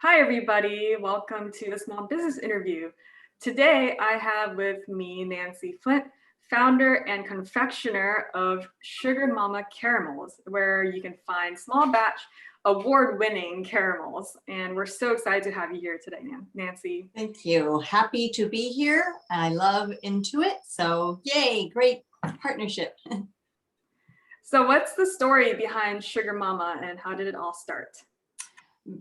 Hi, everybody. Welcome to the Small Business Interview. Today, I have with me Nancy Flint, founder and confectioner of Sugar Mama Caramels, where you can find small batch, award-winning caramels. And we're so excited to have you here today, Nancy. Thank you. Happy to be here. I love Intuit. So yay, great partnership. So what's the story behind Sugar Mama and how did it all start?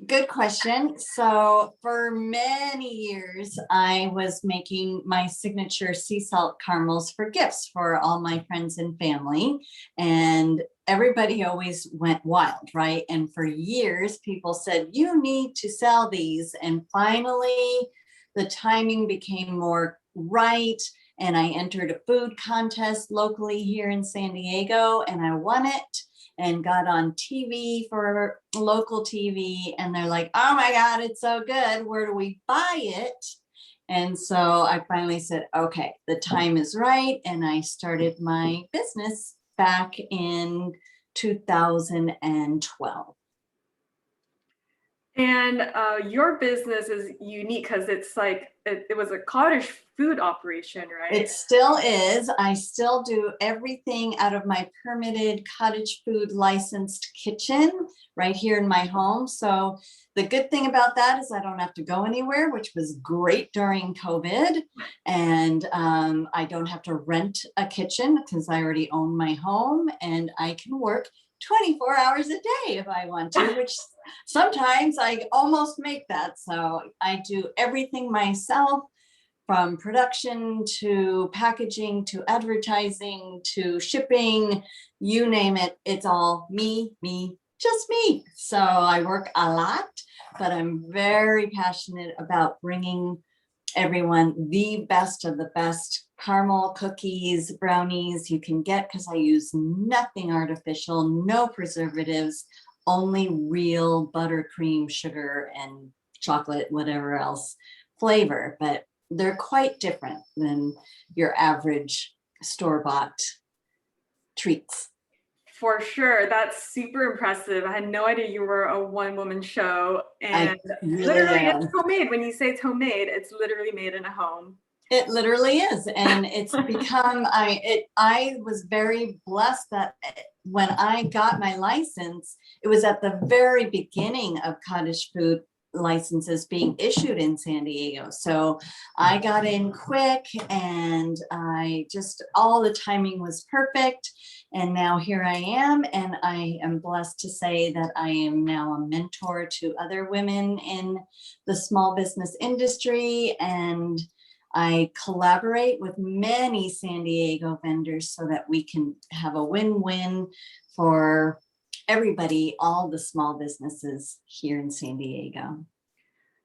Good question. So for many years, I was making my signature sea salt caramels for gifts for all my friends and family. And everybody always went wild, right? And for years, people said, you need to sell these. And finally, the timing became more right. And I entered a food contest locally here in San Diego, and I won it and got on TV for local TV. And they're like, oh my God, it's so good. Where do we buy it? And so I finally said, okay, the time is right. And I started my business back in 2012. And your business is unique because it's like it was a cottage food operation, right? It still is. I still do everything out of my permitted cottage food licensed kitchen right here in my home. So the good thing about that is I don't have to go anywhere, which was great during COVID. And I don't have to rent a kitchen because I already own my home, and I can work 24 hours a day if I want to, which sometimes I almost make that. So I do everything myself, from production to packaging to advertising to shipping, you name it. It's all me, just me. So I work a lot, but I'm very passionate about bringing everyone the best of the best caramel cookies, brownies you can get, because I use nothing artificial, no preservatives, only real buttercream, sugar, and chocolate, whatever else flavor. But they're quite different than your average store-bought treats. For sure. That's super impressive. I had no idea you were a one-woman show. And Really literally, am. it's homemade. When you say it's homemade, it's literally made in a home. It literally is. And it's become, I was very blessed that when I got my license, it was at the very beginning of cottage food licenses being issued in San Diego. So I got in quick, and all the timing was perfect. And now here I am, and I am blessed to say that I am now a mentor to other women in the small business industry, and I collaborate with many San Diego vendors so that we can have a win-win for everybody, all the small businesses here in San Diego.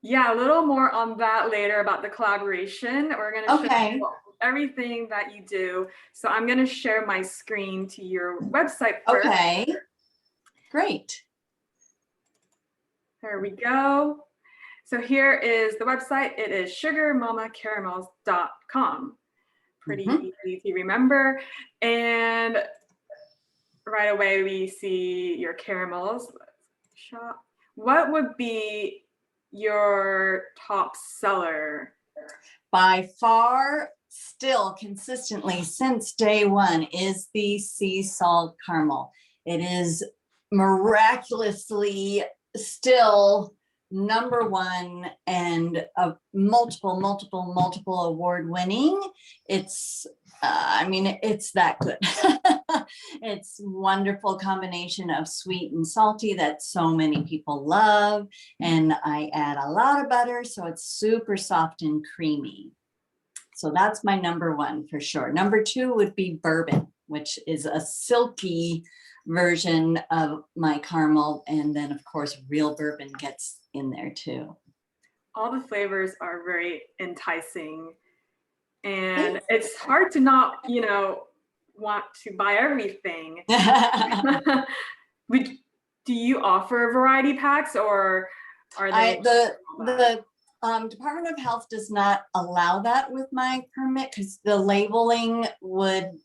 Yeah, a little more on that later about the collaboration. We're going to show you everything that you do. So I'm going to share my screen to your website first. Okay, great. There we go. So here is the website. It is sugarmamacaramels.com. Pretty easy to remember. And right away we see your caramels. Shop. What would be your top seller? By far, still consistently since day one, is the sea salt caramel. It is miraculously still number one, and multiple award winning. It's it's that good. It's wonderful combination of sweet and salty that so many people love, and I add a lot of butter, so it's super soft and creamy. So that's my number one for sure. Number two would be bourbon, which is a silky version of my caramel, and then of course real bourbon gets in there too. All the flavors are very enticing, and it's hard to not, want to buy everything. Do you offer variety packs, or are they? The Department of Health does not allow that with my permit because the labeling would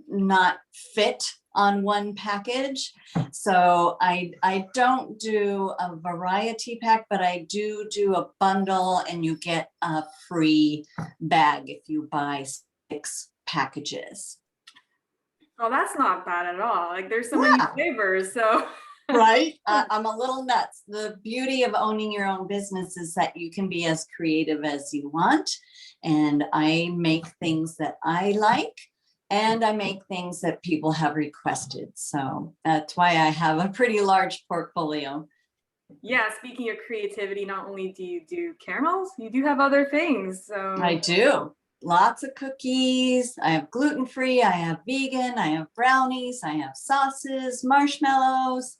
not fit on one package. So I don't do a variety pack, but I do a bundle, and you get a free bag if you buy 6 packages. Oh, that's not bad at all. Like there's so many Yeah. flavors. So Right? I'm a little nuts. The beauty of owning your own business is that you can be as creative as you want. And I make things that I like, and I make things that people have requested. So that's why I have a pretty large portfolio. yeah, speaking of creativity, not only do you do caramels, you do have other things. I So do. Lots of cookies. I have gluten-free, I have vegan, I have brownies, I have sauces, marshmallows,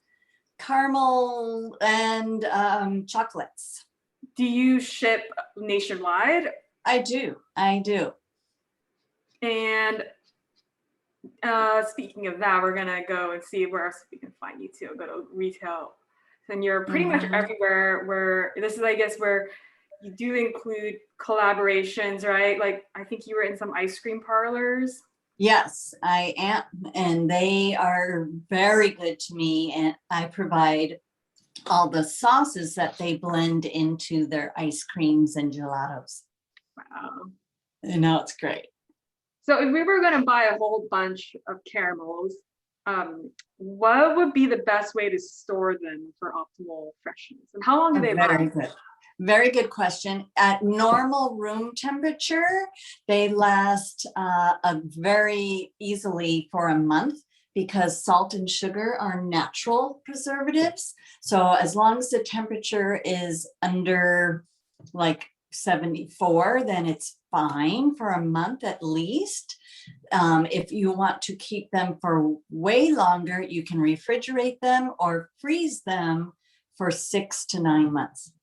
caramel, and chocolates. do you ship nationwide? I do. And speaking of that, we're gonna go and see where else we can find you too. Go to retail. And you're pretty much Mhm. everywhere where this is, I guess, where you do include collaborations, right? Like I think you were in some ice cream parlors. Yes, I am. And they are very good to me. And I provide all the sauces that they blend into their ice creams and gelatos. You know, it's great. So if we were gonna buy a whole bunch of caramels, what would be the best way to store them for optimal freshness? And how long do they Very last? good. Very good question. At normal room temperature, they last very easily for a month, because salt and sugar are natural preservatives. So as long as the temperature is under like 74, then it's fine for a month at least. If you want to keep them for way longer, you can refrigerate them or freeze them for 6 to 9 months.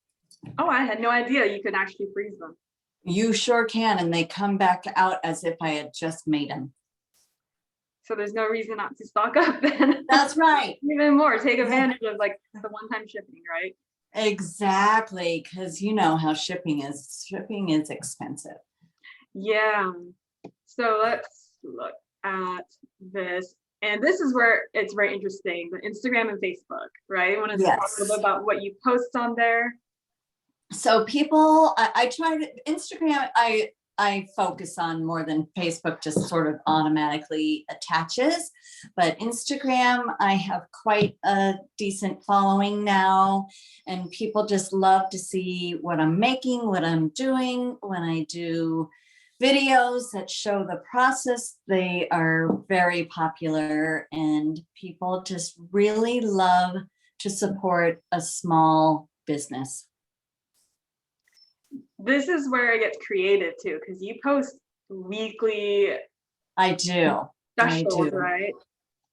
Oh, I had no idea you could actually freeze them. You sure can, and they come back out as if I had just made them. So there's no reason not to stock up then. That's right. Even more, take advantage of like the one-time shipping, right? Exactly, because you know how shipping is. Shipping is expensive. Yeah. So let's look at this. And this is where it's very interesting, the Instagram and Facebook, right? I want to talk a little Yes. bit about what you post on there. So people, I try to Instagram. I focus on more than Facebook, just sort of automatically attaches. But Instagram, I have quite a decent following now, and people just love to see what I'm making, what I'm doing. When I do videos that show the process, they are very popular, and people just really love to support a small business. This is where it gets creative too, because you post weekly I do. specials, right?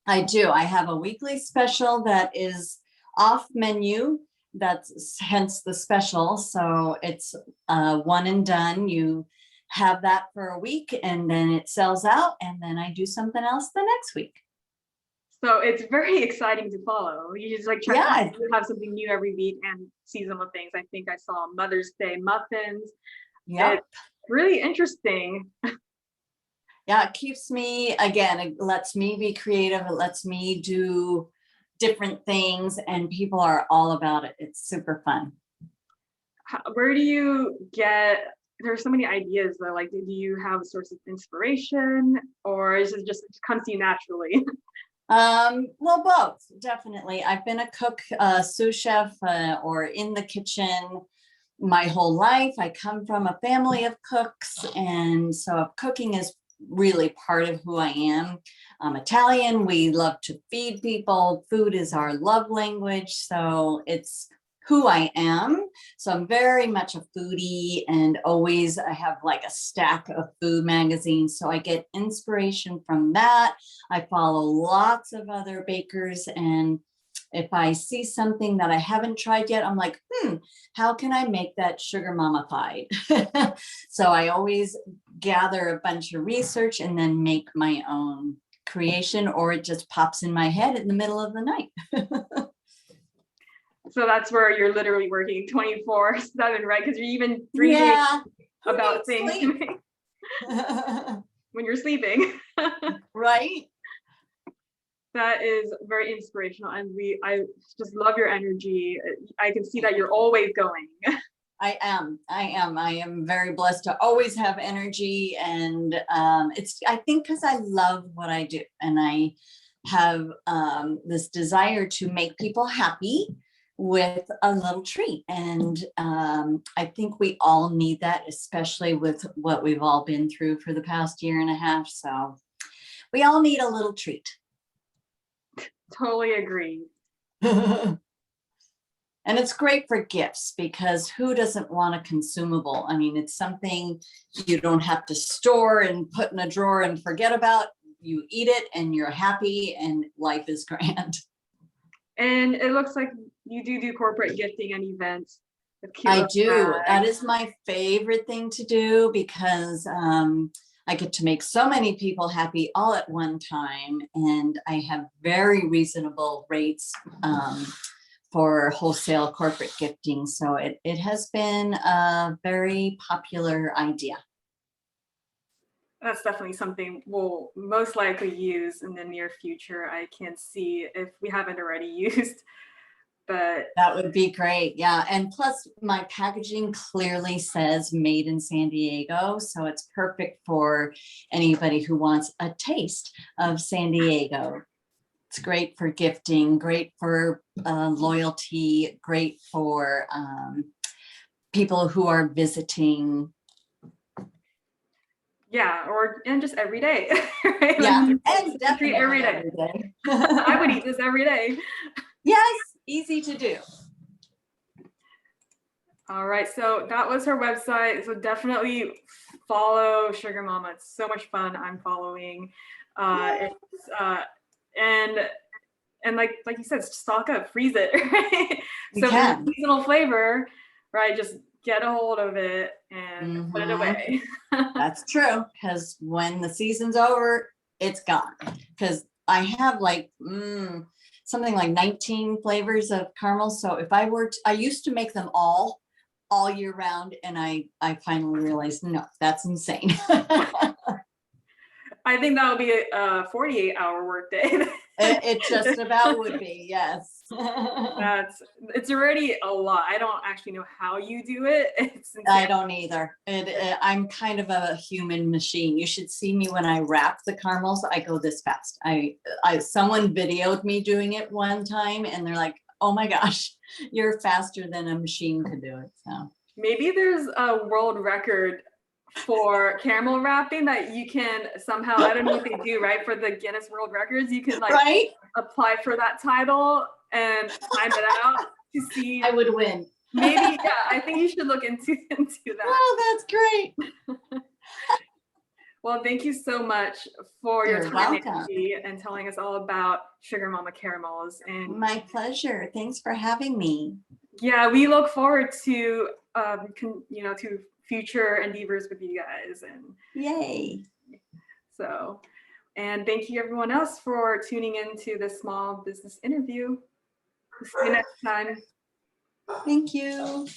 I do. I have a weekly special that is off menu. That's hence the special. So it's one and done. You have that for a week, and then it sells out, and then I do something else the next week. So it's very exciting to follow. You just like check Yeah. you have something new every week and seasonal things. I think I saw Mother's Day muffins. Yep. It's really interesting. Yeah, it keeps me, again, it lets me be creative. It lets me do different things, and people are all about it. It's super fun. Where do you get, there's so many ideas though, like do you have a source of inspiration, or is it just, it comes to you naturally? Well, both, definitely. I've been a cook, sous chef, or in the kitchen my whole life. I come from a family of cooks, and so cooking is really part of who I am. I'm Italian. We love to feed people. Food is our love language, so it's who I am. So I'm very much a foodie, and always I have like a stack of food magazines. So I get inspiration from that. I follow lots of other bakers, and if I see something that I haven't tried yet, I'm like, how can I make that sugar mama-fied? So I always gather a bunch of research and then make my own creation, or it just pops in my head in the middle of the night. So that's where you're literally working 24/7, right? Because you're even dreaming Yeah. about things to make when you're sleeping. Right. That is very inspirational, and I just love your energy. I can see that you're always going. I am very blessed to always have energy, and I think because I love what I do, and I have this desire to make people happy with a little treat. And I think we all need that, especially with what we've all been through for the past year and a half. So we all need a little treat. Totally agree. And it's great for gifts, because who doesn't want a consumable? I mean, it's something you don't have to store and put in a drawer and forget about. You eat it and you're happy and life is grand. And it looks like you do corporate gifting and events. With cute I little do. That bags. is my favorite thing to do, because I get to make so many people happy all at one time. And I have very reasonable rates for wholesale corporate gifting. So it has been a very popular idea. That's definitely something we'll most likely use in the near future. I can't see if we haven't already used, but That would be great. Yeah. And plus, my packaging clearly says made in San Diego. So it's perfect for anybody who wants a taste of San Diego. It's great for gifting, great for loyalty, great for people who are visiting. yeah, and just every day. Right? Yeah, Like, and a treat every day. day. I would eat this every day. Yes, easy to do. All right, so that was her website. So definitely follow Sugar Mama. It's so much fun. I'm following. It's and like you said, stock up, freeze it. Right? You So if there's a can. seasonal flavor, right? Just get a hold of it and put it away. That's true, because when the season's over, it's gone. Because I have like something like 19 flavors of caramel. So if I used to make them all year round, and I finally realized, no, that's insane. I think that would be a 48-hour workday. It just about would be, yes. It's already a lot. I don't actually know how you do it. It's I insane. don't either. I'm kind of a human machine. You should see me when I wrap the caramels. I go this fast. Someone videoed me doing it one time, and they're like, "Oh my gosh, you're faster than a machine could do it." So Maybe there's a world record for caramel wrapping that you can somehow, I don't know what they do, right? For the Guinness World Records, you can like right, apply for that title and time it out to see. I would win. Maybe, yeah, I think you should look into that. Oh, that's great. Well, thank you so much for your You're time, welcome. Nancy, and telling us all about Sugar Mama caramels. And My pleasure. Thanks for having me. yeah, we look forward to to future endeavors with you guys. And Yay. so, and thank you everyone else for tuning into this small business interview. See you next time. Thank you.